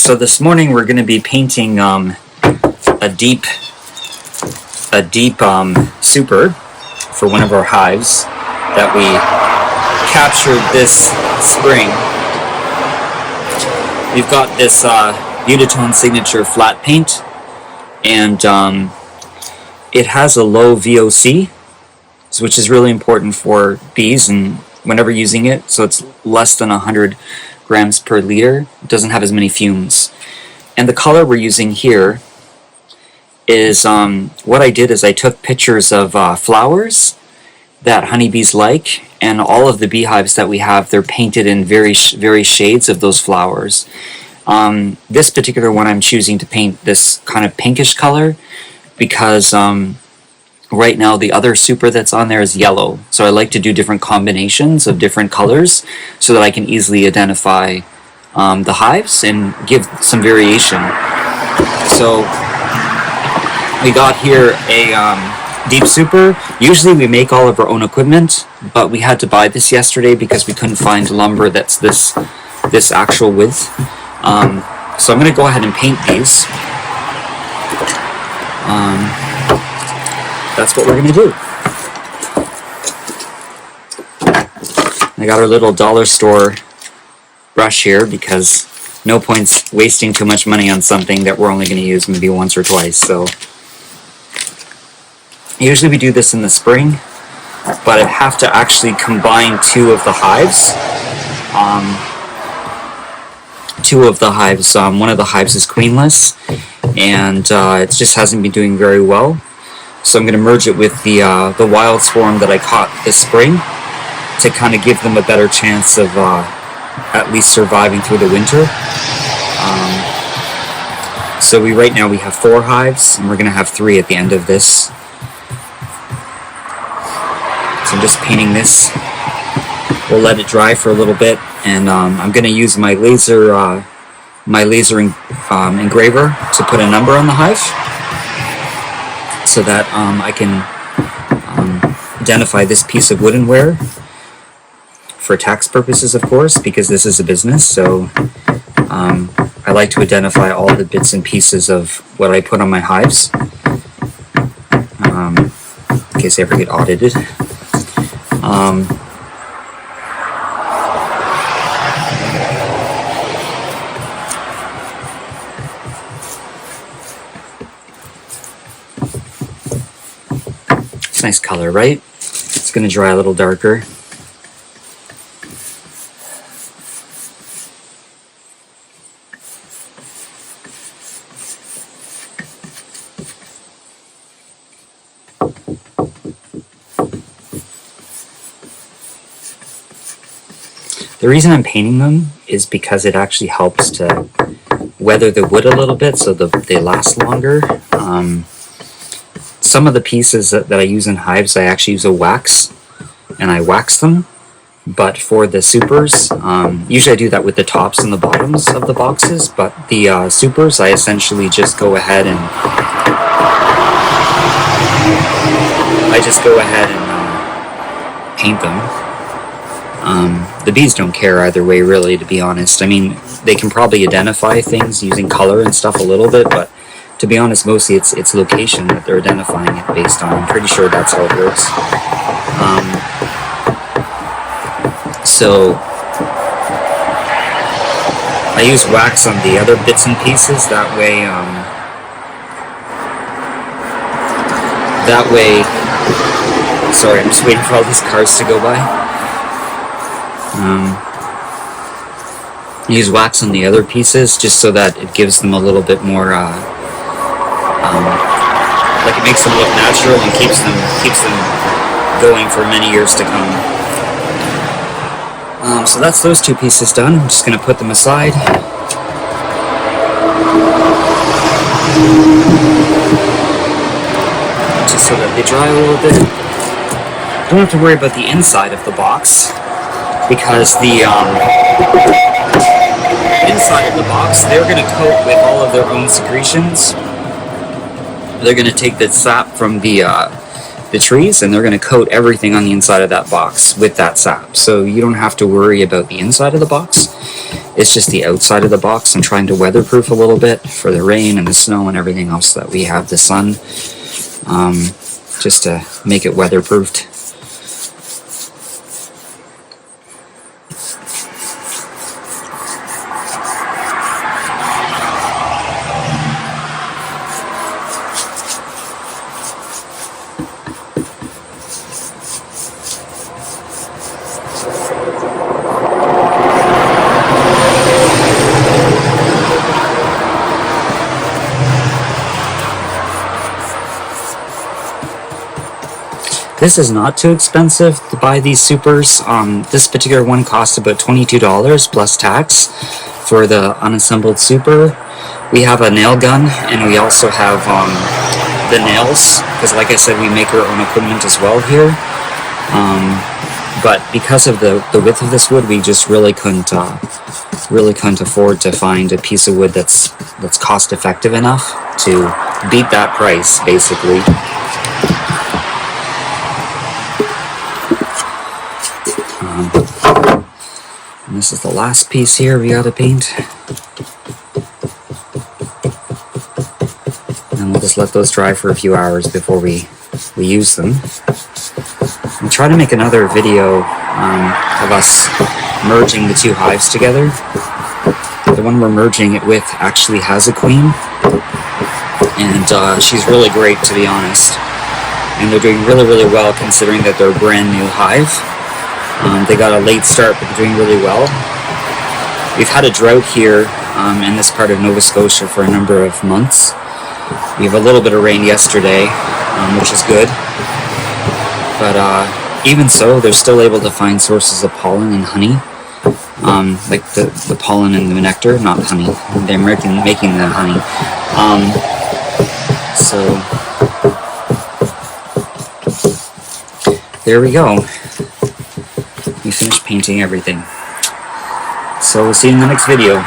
So this morning we're going to be painting a deep super for one of our hives that we captured this spring. We've got this Beautitone Signature flat paint, and it has a low VOC, which is really important for bees and whenever using it, so it's less than 100 grams per liter. It doesn't have as many fumes. And the color we're using here is, what I did is I took pictures of flowers that honeybees like, and all of the beehives that we have, they're painted in various shades of those flowers. This particular one I'm choosing to paint this kind of pinkish color because right now the other super that's on there is yellow, so I like to do different combinations of different colors so that I can easily identify the hives and give some variation. So we got here a deep super. Usually we make all of our own equipment, but we had to buy this yesterday because we couldn't find lumber that's this actual width. So I'm going to go ahead and paint these. That's what we're going to do. I got our little dollar store brush here because no point's wasting too much money on something that we're only going to use maybe once or twice. So usually we do this in the spring, but I have to actually combine two of the hives. One of the hives is queenless, and it just hasn't been doing very well. So I'm going to merge it with the wild swarm that I caught this spring to kind of give them a better chance of at least surviving through the winter. So right now we have 4 hives, and we're going to have 3 at the end of this. So I'm just painting this. We'll let it dry for a little bit, and I'm going to use my laser engraver to put a number on the hive, so that I can identify this piece of woodenware for tax purposes, of course, because this is a business. So I like to identify all the bits and pieces of what I put on my hives, in case I ever get audited. It's a nice color, right? It's going to dry a little darker. The reason I'm painting them is because it actually helps to weather the wood a little bit so they last longer. Some of the pieces that I use in hives, I actually use a wax, and I wax them. But for the supers, usually I do that with the tops and the bottoms of the boxes, but the supers, I essentially just go ahead and paint them. The bees don't care either way, really, to be honest. I mean, they can probably identify things using color and stuff a little bit, but to be honest, mostly it's location that they're identifying it based on. I'm pretty sure that's how it works. So I use wax on the other bits and pieces. That way. Sorry, I'm just waiting for all these cars to go by. I use wax on the other pieces just so that it gives them a little bit more. Like it makes them look natural and keeps them going for many years to come. So that's those 2 pieces done. I'm just going to put them aside. Just so that they dry a little bit. Don't have to worry about the inside of the box, because the inside of the box, they're going to coat with all of their own secretions. They're going to take the sap from the the trees, and they're going to coat everything on the inside of that box with that sap. So you don't have to worry about the inside of the box. It's just the outside of the box, and trying to weatherproof a little bit for the rain and the snow and everything else that we have, the sun, just to make it weatherproofed. This is not too expensive to buy these supers. This particular one cost about $22 plus tax for the unassembled super. We have a nail gun, and we also have the nails, because like I said, we make our own equipment as well here. But because of the width of this wood, we just really couldn't afford to find a piece of wood that's cost effective enough to beat that price, basically. And this is the last piece here we gotta paint. And we'll just let those dry for a few hours before we use them. I'll try to make another video of us merging the two hives together. The one we're merging it with actually has a queen, and she's really great, to be honest. And they're doing really, really well considering that they're a brand new hive. They got a late start, but they're doing really well. We've had a drought here in this part of Nova Scotia for a number of months. We have a little bit of rain yesterday, which is good. But even so, they're still able to find sources of pollen and honey, like the pollen and the nectar, not honey. They're making the honey. So there we go. We finished painting everything. So we'll see you in the next video.